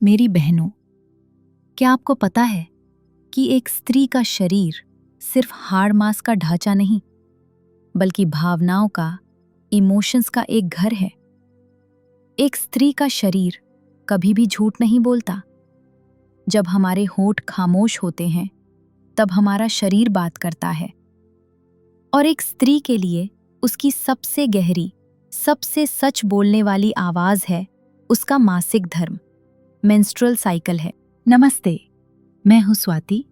मेरी बहनों, क्या आपको पता है कि एक स्त्री का शरीर सिर्फ हाड़ मांस का ढांचा नहीं, बल्कि भावनाओं का, इमोशंस का एक घर है। एक स्त्री का शरीर कभी भी झूठ नहीं बोलता। जब हमारे होंठ खामोश होते हैं, तब हमारा शरीर बात करता है। और एक स्त्री के लिए उसकी सबसे गहरी, सबसे सच बोलने वाली आवाज है उसका मासिक धर्म, मेंस्ट्रुअल साइकिल है। नमस्ते, मैं हूं स्वाति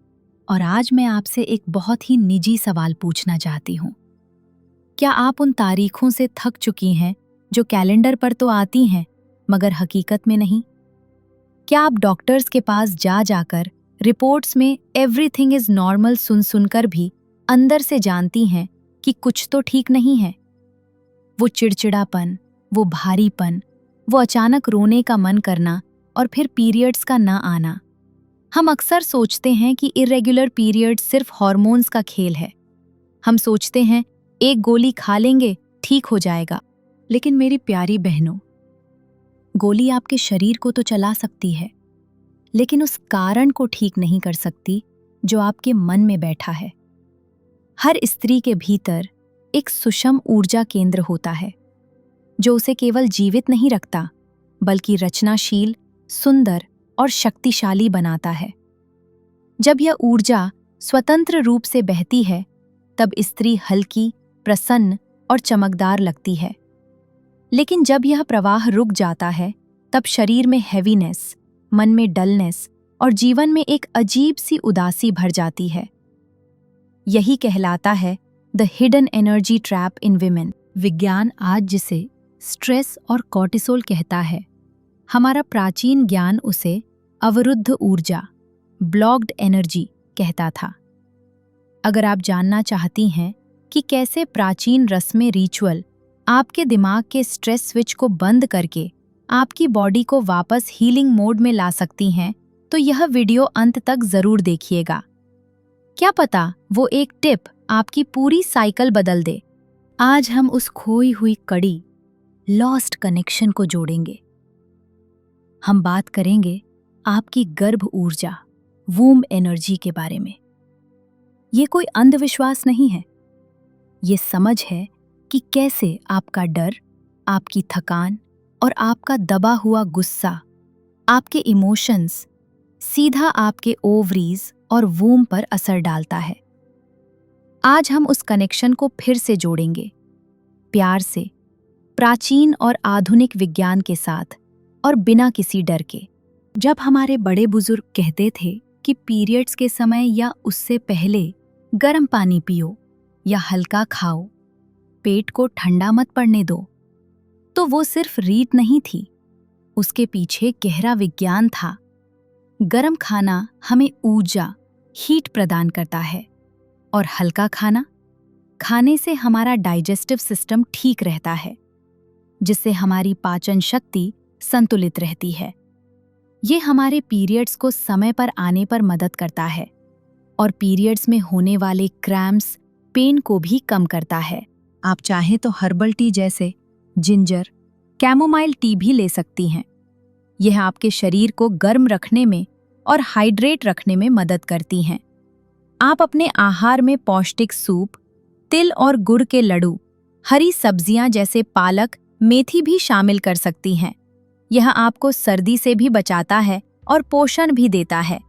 और आज मैं आपसे एक बहुत ही निजी सवाल पूछना चाहती हूं। क्या आप उन तारीखों से थक चुकी हैं जो कैलेंडर पर तो आती हैं मगर हकीकत में नहीं? क्या आप डॉक्टर्स के पास जा जाकर रिपोर्ट्स में एवरीथिंग इज नॉर्मल सुन सुनकर भी अंदर से जानती हैं कि कुछ तो ठीक नहीं है? वो चिड़चिड़ापन, वो भारीपन, वो अचानक रोने का मन करना और फिर पीरियड्स का ना आना। हम अक्सर सोचते हैं कि इरेगुलर पीरियड सिर्फ हार्मोन्स का खेल है। हम सोचते हैं एक गोली खा लेंगे ठीक हो जाएगा। लेकिन मेरी प्यारी बहनों, गोली आपके शरीर को तो चला सकती है, लेकिन उस कारण को ठीक नहीं कर सकती जो आपके मन में बैठा है। हर स्त्री के भीतर एक सुषम ऊर्जा केंद्र होता है जो उसे केवल जीवित नहीं रखता, बल्कि रचनाशील, सुंदर और शक्तिशाली बनाता है। जब यह ऊर्जा स्वतंत्र रूप से बहती है, तब स्त्री हल्की, प्रसन्न और चमकदार लगती है। लेकिन जब यह प्रवाह रुक जाता है, तब शरीर में हैवीनेस, मन में डलनेस और जीवन में एक अजीब सी उदासी भर जाती है। यही कहलाता है the hidden energy trap in women. विज्ञान आज जिसे स्ट्रेस और कॉर्टिसोल कहता है, हमारा प्राचीन ज्ञान उसे अवरुद्ध ऊर्जा, ब्लॉक्ड एनर्जी कहता था। अगर आप जानना चाहती हैं कि कैसे प्राचीन रस्में, रिचुअल आपके दिमाग के स्ट्रेस स्विच को बंद करके आपकी बॉडी को वापस हीलिंग मोड में ला सकती हैं, तो यह वीडियो अंत तक जरूर देखिएगा। क्या पता वो एक टिप आपकी पूरी साइकिल बदल दे। आज हम उस खोई हुई कड़ी, लॉस्ट कनेक्शन को जोड़ेंगे। हम बात करेंगे आपकी गर्भ ऊर्जा, वूम एनर्जी के बारे में। ये कोई अंधविश्वास नहीं है, ये समझ है कि कैसे आपका डर, आपकी थकान और आपका दबा हुआ गुस्सा, आपके इमोशंस सीधा आपके ओवरीज और वूम पर असर डालता है। आज हम उस कनेक्शन को फिर से जोड़ेंगे, प्यार से, प्राचीन और आधुनिक विज्ञान के साथ और बिना किसी डर के। जब हमारे बड़े बुजुर्ग कहते थे कि पीरियड्स के समय या उससे पहले गर्म पानी पियो या हल्का खाओ, पेट को ठंडा मत पड़ने दो, तो वो सिर्फ रीत नहीं थी, उसके पीछे गहरा विज्ञान था। गर्म खाना हमें ऊर्जा, हीट प्रदान करता है और हल्का खाना खाने से हमारा डाइजेस्टिव सिस्टम ठीक रहता है, जिससे हमारी पाचन शक्ति संतुलित रहती है। ये हमारे पीरियड्स को समय पर आने पर मदद करता है और पीरियड्स में होने वाले क्रैम्प्स, पेन को भी कम करता है। आप चाहें तो हर्बल टी जैसे जिंजर, कैमोमाइल टी भी ले सकती हैं। यह आपके शरीर को गर्म रखने में और हाइड्रेट रखने में मदद करती हैं। आप अपने आहार में पौष्टिक सूप, तिल और गुड़ के लड्डू, हरी सब्जियां जैसे पालक, मेथी भी शामिल कर सकती हैं। यह आपको सर्दी से भी बचाता है और पोषण भी देता है,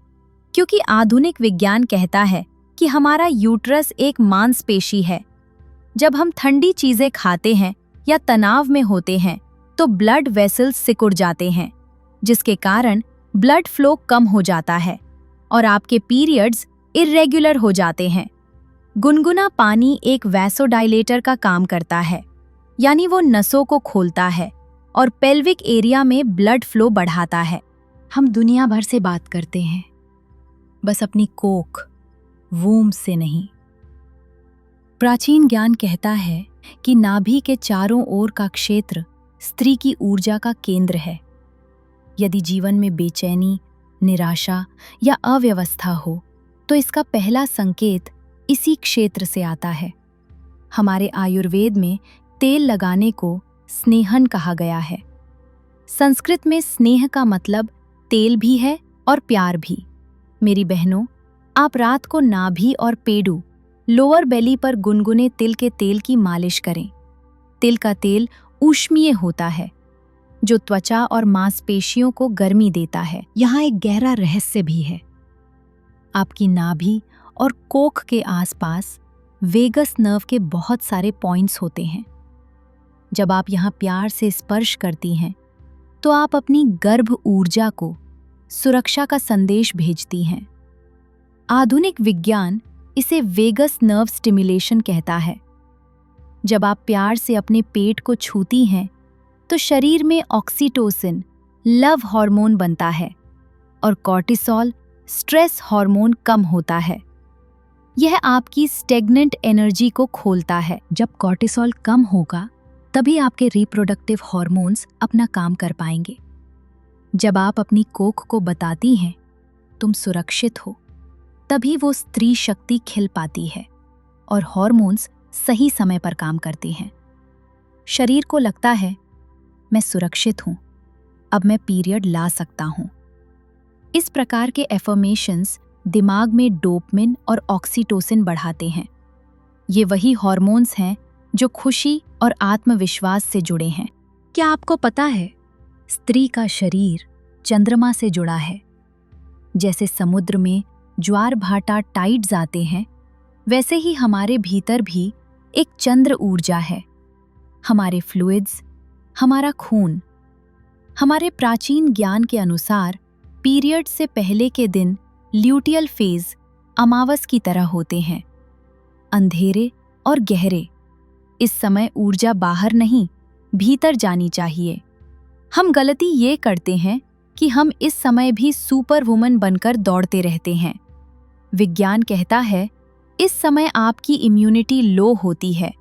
क्योंकि आधुनिक विज्ञान कहता है कि हमारा यूट्रस एक मांसपेशी है। जब हम ठंडी चीजें खाते हैं या तनाव में होते हैं, तो ब्लड वेसल्स सिकुड़ जाते हैं, जिसके कारण ब्लड फ्लो कम हो जाता है और आपके पीरियड्स इर्रेगुलर हो जाते हैं। गुनगुना पानी एक वैसोडाइलेटर का काम करता है, यानी वो नसों को खोलता है और पेल्विक एरिया में ब्लड फ्लो बढ़ाता है। हम दुनिया भर से बात करते हैं, बस अपनी कोख, वूम से नहीं। प्राचीन ज्ञान कहता है कि नाभि के चारों ओर का क्षेत्र स्त्री की ऊर्जा का केंद्र है। यदि जीवन में बेचैनी, निराशा या अव्यवस्था हो, तो इसका पहला संकेत इसी क्षेत्र से आता है। हमारे आयुर्वेद में तेल लगाने को स्नेहन कहा गया है। संस्कृत में स्नेह का मतलब तेल भी है और प्यार भी। मेरी बहनों, आप रात को नाभि और पेडू, लोअर बेली पर गुनगुने तिल के तेल की मालिश करें। तिल का तेल ऊष्मीय होता है, जो त्वचा और मांसपेशियों को गर्मी देता है। यहाँ एक गहरा रहस्य भी है। आपकी नाभि और कोख के आसपास वेगस नर्व के बहुत सारे पॉइंट्स होते हैं। जब आप यहाँ प्यार से स्पर्श करती हैं, तो आप अपनी गर्भ ऊर्जा को सुरक्षा का संदेश भेजती हैं। आधुनिक विज्ञान इसे वेगस नर्व स्टिमुलेशन कहता है। जब आप प्यार से अपने पेट को छूती हैं, तो शरीर में ऑक्सीटोसिन, लव हार्मोन बनता है और कॉर्टिसोल, स्ट्रेस हार्मोन कम होता है। यह आपकी स्टेग्नेंट एनर्जी को खोलता है। जब कॉर्टिसोल कम होगा, तभी आपके रिप्रोडक्टिव हार्मोन्स अपना काम कर पाएंगे। जब आप अपनी कोख को बताती हैं, तुम सुरक्षित हो, तभी वो स्त्री शक्ति खिल पाती है और हार्मोन्स सही समय पर काम करते हैं। शरीर को लगता है, मैं सुरक्षित हूं, अब मैं पीरियड ला सकता हूं। इस प्रकार के एफर्मेशंस दिमाग में डोपामिन और ऑक्सीटोसिन बढ़ाते हैं। ये वही हार्मोन्स हैं जो खुशी और आत्मविश्वास से जुड़े हैं। क्या आपको पता है, स्त्री का शरीर चंद्रमा से जुड़ा है। जैसे समुद्र में ज्वार भाटा टाइड्स आते हैं, वैसे ही हमारे भीतर भी एक चंद्र ऊर्जा है। हमारे फ्लूइड्स, हमारा खून। हमारे प्राचीन ज्ञान के अनुसार पीरियड से पहले के दिन ल्यूटियल फेज अमावस की तरह होते हैं, अंधेरे और गहरे। इस समय ऊर्जा बाहर नहीं, भीतर जानी चाहिए। हम गलती ये करते हैं कि हम इस समय भी सुपर वुमन बनकर दौड़ते रहते हैं। विज्ञान कहता है, इस समय आपकी इम्यूनिटी लो होती है,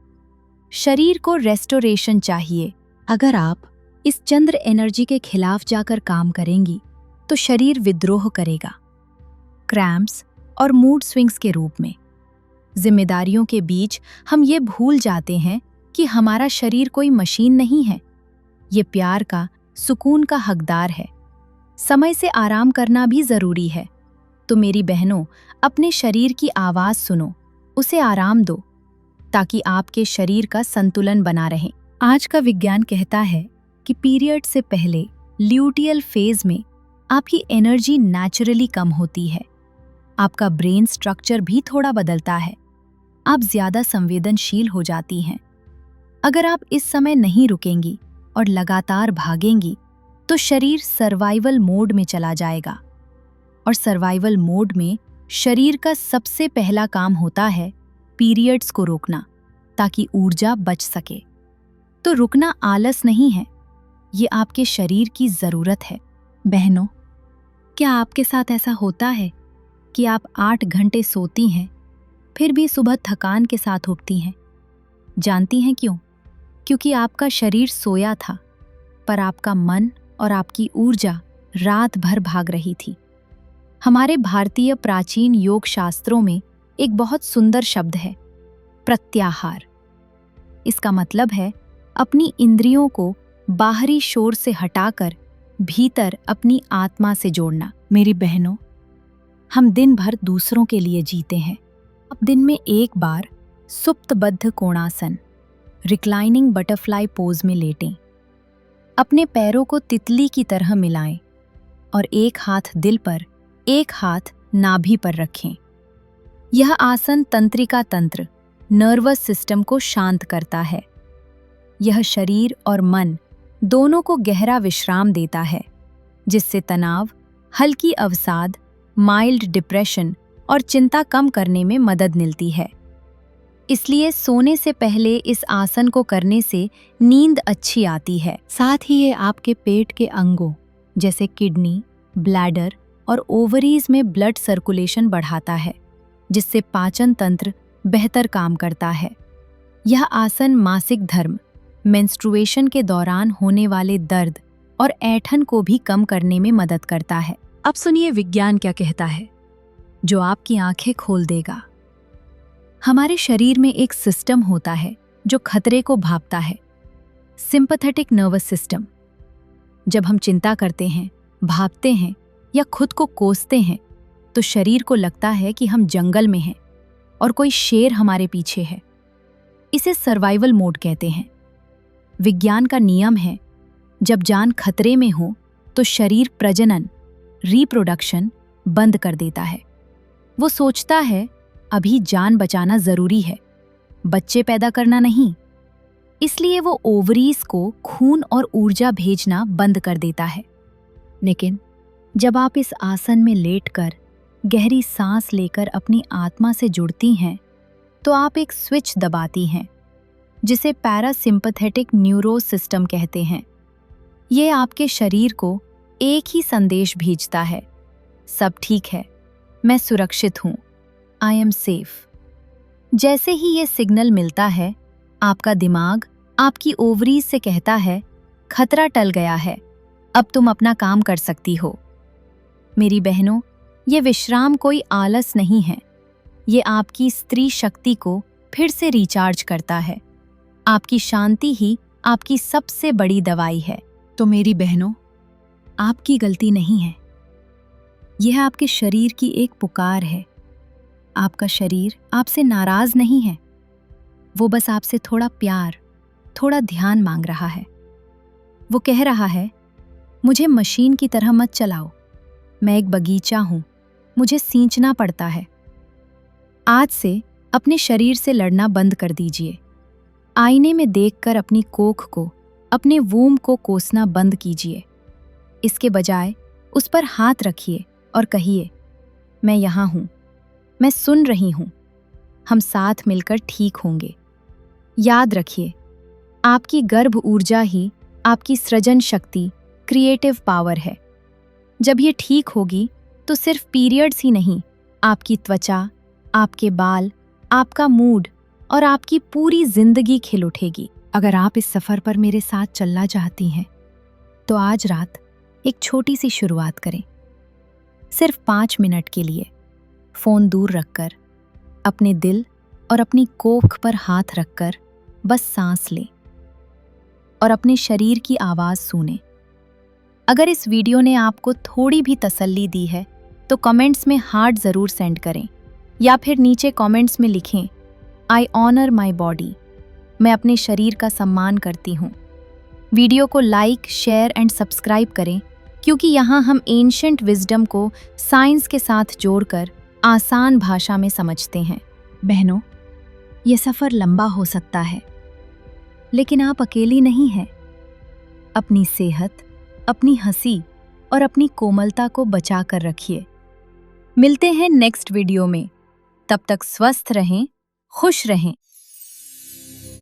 शरीर को रेस्टोरेशन चाहिए। अगर आप इस चंद्र एनर्जी के खिलाफ जाकर काम करेंगी, तो शरीर विद्रोह करेगा, क्रैम्प्स और मूड स्विंग्स के रूप में। जिम्मेदारियों के बीच हम ये भूल जाते हैं कि हमारा शरीर कोई मशीन नहीं है। ये प्यार का, सुकून का हकदार है। समय से आराम करना भी जरूरी है। तो मेरी बहनों, अपने शरीर की आवाज सुनो, उसे आराम दो, ताकि आपके शरीर का संतुलन बना रहे। आज का विज्ञान कहता है कि पीरियड से पहले ल्यूटियल फेज में आपकी एनर्जी नेचुरली कम होती है। आपका ब्रेन स्ट्रक्चर भी थोड़ा बदलता है। आप ज्यादा संवेदनशील हो जाती हैं। अगर आप इस समय नहीं रुकेंगी और लगातार भागेंगी, तो शरीर सर्वाइवल मोड में चला जाएगा। और सर्वाइवल मोड में शरीर का सबसे पहला काम होता है पीरियड्स को रोकना, ताकि ऊर्जा बच सके। तो रुकना आलस नहीं है, ये आपके शरीर की जरूरत है। बहनों, क्या आपके साथ ऐसा होता है कि आप 8 घंटे सोती हैं, फिर भी सुबह थकान के साथ उठती हैं? जानती हैं क्यों? क्योंकि आपका शरीर सोया था, पर आपका मन और आपकी ऊर्जा रात भर भाग रही थी। हमारे भारतीय प्राचीन योग शास्त्रों में एक बहुत सुंदर शब्द है, प्रत्याहार। इसका मतलब है अपनी इंद्रियों को बाहरी शोर से हटाकर भीतर अपनी आत्मा से जोड़ना। मेरी बहनों, हम दिन भर दूसरों के लिए जीते हैं। अब दिन में एक बार सुप्तबद्ध कोणासन, रिक्लाइनिंग बटरफ्लाई पोज में लेटें। अपने पैरों को तितली की तरह मिलाएं और एक हाथ दिल पर, एक हाथ नाभि पर रखें। यह आसन तंत्रिका तंत्र, नर्वस सिस्टम को शांत करता है। यह शरीर और मन दोनों को गहरा विश्राम देता है, जिससे तनाव, हल्की अवसाद, माइल्ड डिप्रेशन और चिंता कम करने में मदद मिलती है। इसलिए सोने से पहले इस आसन को करने से नींद अच्छी आती है। साथ ही ये आपके पेट के अंगों जैसे किडनी, ब्लैडर और ओवरीज में ब्लड सर्कुलेशन बढ़ाता है, जिससे पाचन तंत्र बेहतर काम करता है। यह आसन मासिक धर्म, मेंस्ट्रुएशन के दौरान होने वाले दर्द और ऐंठन को भी कम करने में मदद करता है। अब सुनिए विज्ञान क्या कहता है, जो आपकी आंखें खोल देगा। हमारे शरीर में एक सिस्टम होता है जो खतरे को भांपता है, सिंपैथेटिक नर्वस सिस्टम। जब हम चिंता करते हैं, भागते हैं या खुद को कोसते हैं तो शरीर को लगता है कि हम जंगल में हैं और कोई शेर हमारे पीछे है। इसे सर्वाइवल मोड कहते हैं। विज्ञान का नियम है, जब जान खतरे में हो तो शरीर प्रजनन, रिप्रोडक्शन बंद कर देता है। वो सोचता है अभी जान बचाना जरूरी है, बच्चे पैदा करना नहीं। इसलिए वो ओवरीज को खून और ऊर्जा भेजना बंद कर देता है। लेकिन जब आप इस आसन में लेटकर गहरी सांस लेकर अपनी आत्मा से जुड़ती हैं, तो आप एक स्विच दबाती हैं, जिसे पैरासिम्पैथेटिक न्यूरो सिस्टम कहते हैं। ये आपके शरीर को एक ही संदेश भेजता है, सब ठीक है, मैं सुरक्षित हूँ, आई एम सेफ। जैसे ही ये सिग्नल मिलता है, आपका दिमाग आपकी ओवरीज से कहता है, खतरा टल गया है, अब तुम अपना काम कर सकती हो। मेरी बहनों, ये विश्राम कोई आलस नहीं है, ये आपकी स्त्री शक्ति को फिर से रिचार्ज करता है। आपकी शांति ही आपकी सबसे बड़ी दवाई है। तो मेरी बहनों, आपकी गलती नहीं है, यह आपके शरीर की एक पुकार है। आपका शरीर आपसे नाराज नहीं है, वो बस आपसे थोड़ा प्यार, थोड़ा ध्यान मांग रहा है। वो कह रहा है, मुझे मशीन की तरह मत चलाओ, मैं एक बगीचा हूं, मुझे सींचना पड़ता है। आज से अपने शरीर से लड़ना बंद कर दीजिए। आईने में देखकर अपनी कोख को, अपने वूम को कोसना बंद कीजिए। इसके बजाय उस पर हाथ रखिए और कहिए, मैं यहाँ हूँ, मैं सुन रही हूँ, हम साथ मिलकर ठीक होंगे। याद रखिए, आपकी गर्भ ऊर्जा ही आपकी सृजन शक्ति, क्रिएटिव पावर है। जब ये ठीक होगी तो सिर्फ पीरियड्स ही नहीं, आपकी त्वचा, आपके बाल, आपका मूड और आपकी पूरी जिंदगी खिल उठेगी। अगर आप इस सफर पर मेरे साथ चलना चाहती हैं, तो आज रात एक छोटी सी शुरुआत करें। सिर्फ 5 मिनट के लिए फोन दूर रखकर, अपने दिल और अपनी कोख पर हाथ रखकर बस सांस लें और अपने शरीर की आवाज सुनें। अगर इस वीडियो ने आपको थोड़ी भी तसल्ली दी है तो कमेंट्स में हार्ट जरूर सेंड करें, या फिर नीचे कमेंट्स में लिखें, आई ऑनर माई बॉडी, मैं अपने शरीर का सम्मान करती हूँ। वीडियो को लाइक, शेयर एंड सब्सक्राइब करें, क्योंकि यहाँ हम एंशिएंट विजडम को साइंस के साथ जोड़कर आसान भाषा में समझते हैं। बहनों, ये सफ़र लंबा हो सकता है, लेकिन आप अकेली नहीं हैं। अपनी सेहत, अपनी हंसी और अपनी कोमलता को बचा कर रखिए। मिलते हैं नेक्स्ट वीडियो में। तब तक स्वस्थ रहें, खुश रहें।